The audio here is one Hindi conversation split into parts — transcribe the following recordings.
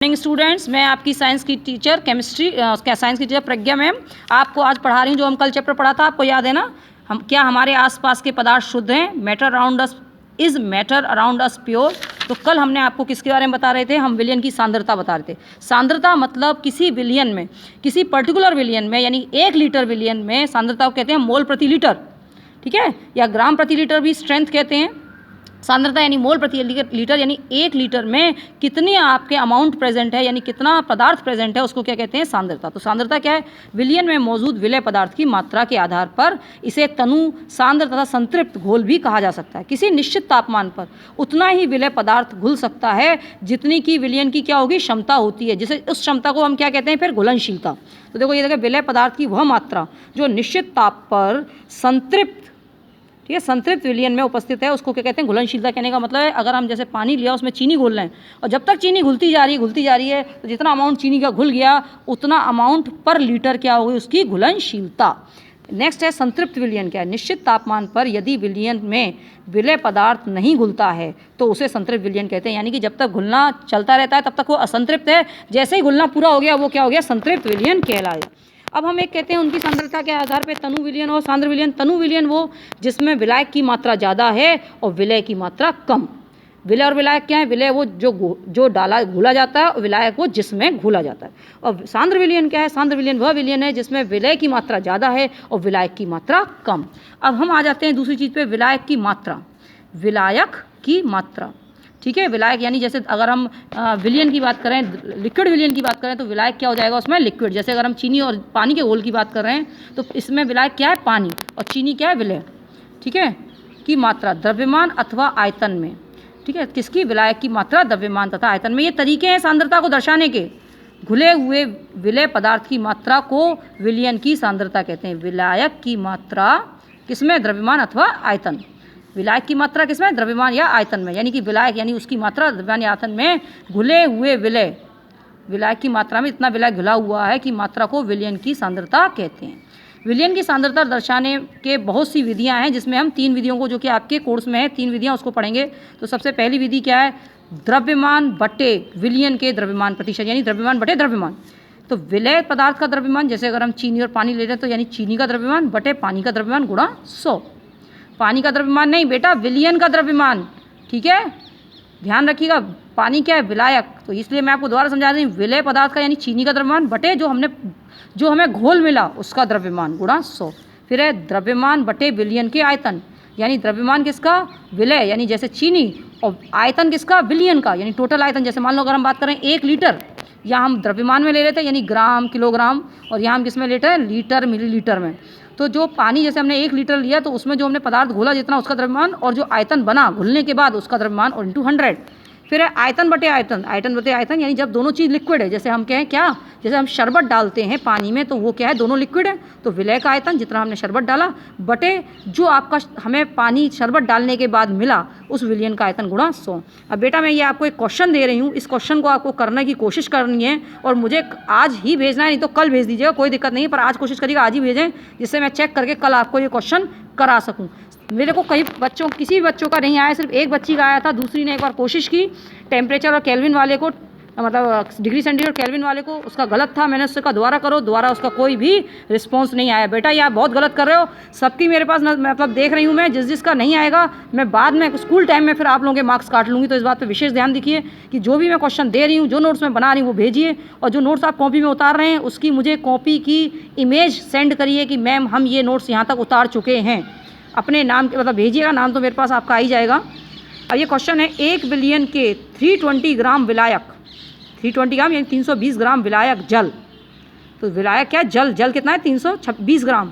मॉर्निंग स्टूडेंट्स, मैं आपकी साइंस की टीचर साइंस की टीचर प्रज्ञा मैम आपको आज पढ़ा रही हूँ। जो हम कल चैप्टर पढ़ा था आपको याद है ना। क्या हमारे आसपास के पदार्थ शुद्ध हैं? Matter around us is matter around us pure. तो कल हमने आपको किसके बारे में बता रहे थे? हम विलयन की सांद्रता बता रहे थे। सांद्रता मतलब किसी विलयन में, किसी पर्टिकुलर विलयन में, यानी 1 लीटर विलयन में सांद्रता को कहते हैं मोल प्रति लीटर, ठीक है, या ग्राम प्रति लीटर भी स्ट्रेंथ कहते हैं। सांद्रता यानी मोल प्रति लीटर, यानी 1 लीटर में कितनी आपके अमाउंट प्रेजेंट है, यानी कितना पदार्थ प्रेजेंट है, उसको क्या कहते हैं? सांद्रता। तो सांद्रता क्या है? विलयन में मौजूद विलय पदार्थ की मात्रा के आधार पर इसे तनु, सांद्र तथा संतृप्त घोल भी कहा जा सकता है। किसी निश्चित तापमान पर उतना ही विलय पदार्थ घुल सकता है जितनी की विलयन की क्या होगी? क्षमता होती है, जिसे उस क्षमता को हम क्या कहते हैं? फिर घुलनशीलता। तो देखो, ये देखो, विलय पदार्थ की वह मात्रा जो निश्चित ताप पर संतृप्त, ठीक है, संतृप्त विलयन में उपस्थित है, उसको क्या कहते हैं? घुलनशीलता। कहने का मतलब है, अगर हम जैसे पानी लिया, उसमें चीनी घोल रहे हैं, और जब तक चीनी घुलती जा रही है, तो जितना अमाउंट चीनी का घुल गया उतना अमाउंट पर लीटर क्या होगी? उसकी घुलनशीलता। नेक्स्ट है संतृप्त विलयन। क्या है? निश्चित तापमान पर यदि विलयन में विलय पदार्थ नहीं घुलता है तो उसे संतृप्त विलयन कहते हैं। यानी कि जब तक घुलना चलता रहता है तब तक वो असंतृप्त है, जैसे ही घुलना पूरा हो गया वो क्या हो गया? संतृप्त विलयन कहलाया। अब हम एक कहते हैं उनकी सांद्रता के आधार पे तनु विलयन और सांद्र विलयन। तनु विलयन वो जिसमें विलायक की मात्रा ज़्यादा है और विलय की मात्रा कम। विलय और विलायक क्या है? विलय वो जो डाला घुला जाता है, और विलायक वो जिसमें घुला जाता है। और सांद्र विलयन क्या है? सांद्र विलयन वह विलयन है जिसमें विलय की मात्रा ज़्यादा है और विलायक की मात्रा कम। अब हम आ जाते हैं दूसरी चीज़ पे, विलायक की मात्रा। विलायक की मात्रा, ठीक है। विलायक यानी जैसे अगर हम विलयन की बात करें, लिक्विड विलयन की बात करें, तो विलायक क्या हो जाएगा उसमें? लिक्विड। जैसे अगर हम चीनी और पानी के घोल की बात कर रहे हैं तो इसमें विलायक क्या है? पानी, और चीनी क्या है? विलय, ठीक है। की मात्रा द्रव्यमान अथवा आयतन में, ठीक है। किसकी? विलायक की मात्रा द्रव्यमान तथा आयतन में। ये तरीके हैं सांद्रता को दर्शाने के। घुले हुए विलय पदार्थ की मात्रा को विलयन की सांद्रता कहते हैं। विलायक की मात्रा किसमें? द्रव्यमान अथवा आयतन। विलायक की मात्रा किसमें? द्रव्यमान या आयतन में। यानी कि विलायक यानी उसकी मात्रा द्रव्यमान या आयतन में घुले हुए विलय, विलायक की मात्रा में इतना विलय घुला हुआ है कि मात्रा को विलयन की सांद्रता कहते हैं। विलयन की सांद्रता दर्शाने के बहुत सी विधियां हैं, जिसमें हम 3 विधियों को, जो कि आपके कोर्स में है 3 विधियां, उसको पढ़ेंगे। तो सबसे पहली विधि क्या है? द्रव्यमान बटे विलयन के द्रव्यमान प्रतिशत, यानी द्रव्यमान बटे द्रव्यमान। तो विलय पदार्थ का द्रव्यमान, जैसे अगर हम चीनी और पानी ले रहे हैं तो यानी चीनी का द्रव्यमान बटे पानी का द्रव्यमान गुणा 100। पानी का द्रव्यमान नहीं बेटा, विलयन का द्रव्यमान, ठीक है, ध्यान रखिएगा। पानी क्या है? विलायक। तो इसलिए मैं आपको दोबारा समझा रही हूँ, विलय पदार्थ का यानी चीनी का द्रव्यमान बटे जो हमें घोल मिला उसका द्रव्यमान गुणा 100। फिर है द्रव्यमान बटे विलयन के आयतन, यानी द्रव्यमान किसका? विलय, यानी जैसे चीनी, और आयतन किसका? विलयन का, यानी टोटल आयतन। जैसे मान लो अगर हम बात करें 1 लीटर, या हम द्रव्यमान में ले रहे थे यानी ग्राम, किलोग्राम, और यहाँ हम किस में लेते हैं? लीटर, मिलीलीटर में। तो जो पानी जैसे हमने 1 लीटर लिया तो उसमें जो हमने पदार्थ घोला जितना उसका द्रव्यमान, और जो आयतन बना घुलने के बाद उसका द्रव्यमान, और इंटू 100। फिर है आयतन बटे आयतन। आयतन बटे आयतन यानी जब दोनों चीज़ लिक्विड है, जैसे हम कहें क्या, जैसे हम शरबत डालते हैं पानी में तो वो क्या है? दोनों लिक्विड है। तो विलय का आयतन जितना हमने शरबत डाला बटे जो आपका हमें पानी शरबत डालने के बाद मिला उस विलयन का आयतन गुणा 100। अब बेटा मैं ये आपको एक क्वेश्चन दे रही हूँ, इस क्वेश्चन को आपको करने की कोशिश करनी है, और मुझे आज ही भेजना है, नहीं तो कल भेज दीजिएगा, कोई दिक्कत नहीं है, पर आज कोशिश करिएगा आज ही भेजें, जिससे मैं चेक करके कल आपको ये क्वेश्चन करा सकूँ। मेरे को कई बच्चों, किसी भी बच्चों का नहीं आया, सिर्फ एक बच्ची का आया था। दूसरी ने एक बार कोशिश की टेम्परेचर और केल्विन वाले को, मतलब डिग्री सेंटीग्रेड और केल्विन वाले को, उसका गलत था। मैंने उससे कहा दोबारा करो, दोबारा उसका कोई भी रिस्पॉन्स नहीं आया। बेटा ये आप बहुत गलत कर रहे हो। सबकी मेरे पास मतलब देख रही हूँ मैं, जिसका नहीं आएगा मैं बाद में स्कूल टाइम में फिर आप लोगों के मार्क्स काट लूँगी। तो इस बात पर विशेष ध्यान दीजिए कि जो भी मैं क्वेश्चन दे रही हूँ, जो नोट्स मैं बना रही हूँ वो भेजिए, और जो नोट्स आप कॉपी में उतार रहे हैं उसकी मुझे कॉपी की इमेज सेंड करिए कि मैम हम ये नोट्स यहाँ तक उतार चुके हैं। अपने नाम के मतलब भेजिएगा, नाम तो मेरे पास आपका आ ही जाएगा। अब ये क्वेश्चन है, 1 विलयन के 320 ग्राम विलायक, 320 ग्राम यानी 320 ग्राम विलायक जल, तो विलायक क्या? जल कितना है? 320 ग्राम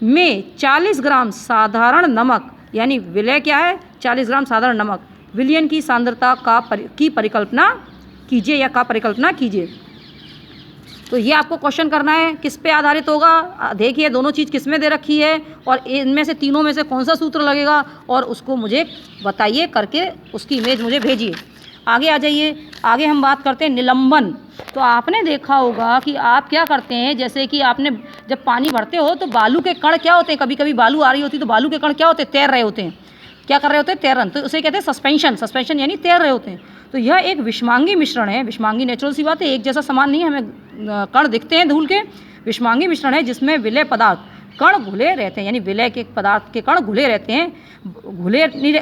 में 40 ग्राम साधारण नमक, यानी विलय क्या है? 40 ग्राम साधारण नमक। विलयन की सांद्रता की परिकल्पना कीजिए, या का परिकल्पना कीजिए। तो ये आपको क्वेश्चन करना है, किस पे आधारित होगा? देखिए दोनों चीज़ किस में दे रखी है, और इनमें से तीनों में से कौन सा सूत्र लगेगा, और उसको मुझे बताइए करके, उसकी इमेज मुझे भेजिए। आगे आ जाइए, आगे हम बात करते हैं निलंबन। तो आपने देखा होगा कि आप क्या करते हैं, जैसे कि आपने जब पानी भरते हो तो बालू के कण क्या होते हैं? कभी कभी बालू आ रही होती है तो बालू के कण क्या होते हैं? तैर रहे होते हैं। क्या कर रहे होते हैं? तैरन। तो उसे कहते हैं सस्पेंशन। सस्पेंशन यानी तैर रहे होते हैं। तो यह एक विषमांगी मिश्रण है। विषमांगी नेचुरल सी बात है, एक जैसा समान नहीं है, हमें कण दिखते हैं धूल के। विषमांगी मिश्रण है जिसमें विलय पदार्थ कण घुले रहते हैं, यानी विलय के पदार्थ के कण घुले रहते हैं,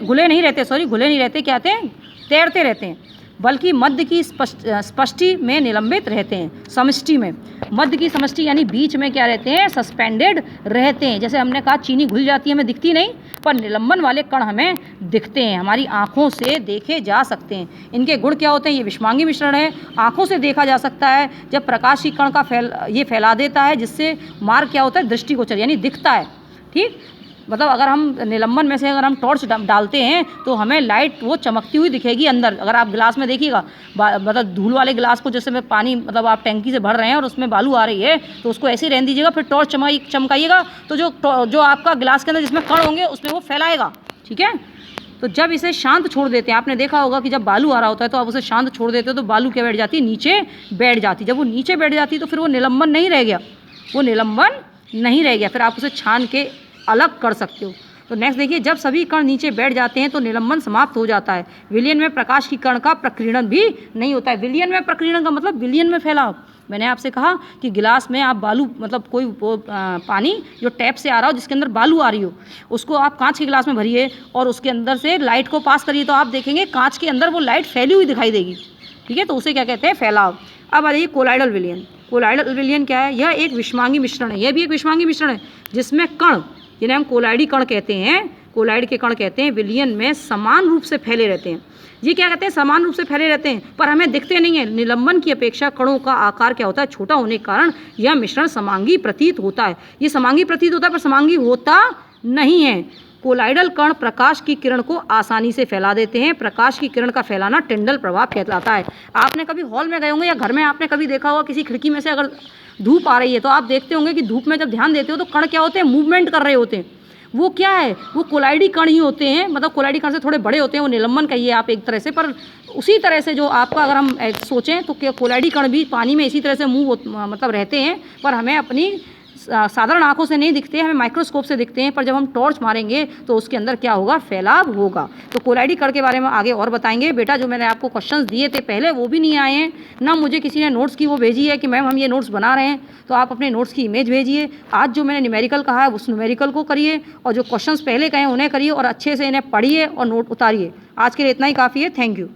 घुले नहीं रहते, क्या कहते हैं, तैरते रहते हैं, बल्कि मध्य की स्पष्टि में निलंबित रहते हैं। समष्टि में, मध्य की समष्टि यानी बीच में क्या रहते हैं, सस्पेंडेड रहते हैं। जैसे हमने कहा चीनी घुल जाती है, हमें दिखती नहीं, पर निलंबन वाले कण हमें दिखते हैं, हमारी आँखों से देखे जा सकते हैं। इनके गुण क्या होते हैं, ये विषमांगी मिश्रण है, आँखों से देखा जा सकता है। जब प्रकाश की कण का ये फैला देता है, जिससे मार्ग क्या होता है, दृष्टिगोचर यानी दिखता है। ठीक, मतलब अगर हम निलंबन में से अगर हम टॉर्च डालते हैं तो हमें लाइट वो चमकती हुई दिखेगी अंदर। अगर आप गिलास में देखिएगा, मतलब धूल वाले गिलास को जैसे में पानी, मतलब आप टैंकी से भर रहे हैं और उसमें बालू आ रही है, तो उसको ऐसे ही रहने दीजिएगा, फिर टॉर्च चमकाइएगा तो जो आपका गिलास के अंदर जिसमें कण होंगे उसमें वो फैलाएगा। ठीक है, तो जब इसे शांत छोड़ देते हैं, आपने देखा होगा कि जब बालू आ रहा होता है तो आप उसे शांत छोड़ देते हो तो बालू क्या बैठ जाती है, नीचे बैठ जाती। जब वो नीचे बैठ जाती तो फिर वो निलंबन नहीं रह गया, फिर आप उसे छान के अलग कर सकते हो। तो नेक्स्ट देखिए, जब सभी कण नीचे बैठ जाते हैं तो निलंबन समाप्त हो जाता है। विलयन में प्रकाश की कण का प्रकीर्णन भी नहीं होता है। विलयन में प्रकीर्णन का मतलब विलयन में फैलाव। मैंने आपसे कहा कि गिलास में आप बालू, मतलब कोई पानी जो टैप से आ रहा हो जिसके अंदर बालू आ रही हो, उसको आप कांच के गिलास में भरिए और उसके अंदर से लाइट को पास करिए तो आप देखेंगे कांच के अंदर वो लाइट फैली हुई दिखाई देगी। ठीक है, तो उसे क्या कहते हैं, फैलाव। अब आ जाइए कोलाइडल विलयन। कोलाइडल विलयन क्या है, यह एक विषमांगी मिश्रण है, यह भी एक विषमांगी मिश्रण है जिसमें कण, जिन्हें हम कोलाइडी कण कहते हैं, कोलाइड के कण कहते हैं, विलयन में समान रूप से फैले रहते हैं। ये क्या कहते हैं, समान रूप से फैले रहते हैं पर हमें दिखते नहीं है। निलंबन की अपेक्षा कणों का आकार क्या होता है, छोटा होने के कारण यह मिश्रण समांगी प्रतीत होता है। ये समांगी प्रतीत होता है पर समांगी होता नहीं है। कोलाइडल कण प्रकाश की किरण को आसानी से फैला देते हैं। प्रकाश की किरण का फैलाना टिंडल प्रभाव कहलाता है। आपने कभी हॉल में गए होंगे या घर में आपने कभी देखा होगा किसी खिड़की में से अगर धूप आ रही है तो आप देखते होंगे कि धूप में जब ध्यान देते हो तो कण क्या होते हैं, मूवमेंट कर रहे होते हैं। वो क्या है, वो कोलाइडी कण ही होते हैं, मतलब कोलाइडी कण से थोड़े बड़े होते हैं, वो निलंबन कहिए आप एक तरह से। पर उसी तरह से जो आपका अगर हम सोचें तो कोलाइडी कण भी पानी में इसी तरह से मतलब रहते हैं, पर हमें अपनी साधारण आंखों से नहीं दिखते, हमें माइक्रोस्कोप से दिखते हैं। पर जब हम टॉर्च मारेंगे तो उसके अंदर क्या होगा, फैलाव होगा। तो कोलाइडी कण के बारे में आगे और बताएंगे। बेटा जो मैंने आपको क्वेश्चंस दिए थे पहले वो भी नहीं आए हैं, ना मुझे किसी ने नोट्स की वो भेजी है कि मैम हम ये नोट्स बना रहे हैं, तो आप अपने नोट्स की इमेज भेजिए। आज जो मैंने न्यूमेरिकल कहा है उस न्यूमेरिकल को करिए और जो क्वेश्चंस पहले कहे उन्हें करिए और अच्छे से इन्हें पढ़िए और नोट उतारिए। आज के लिए इतना ही काफ़ी है। Thank you.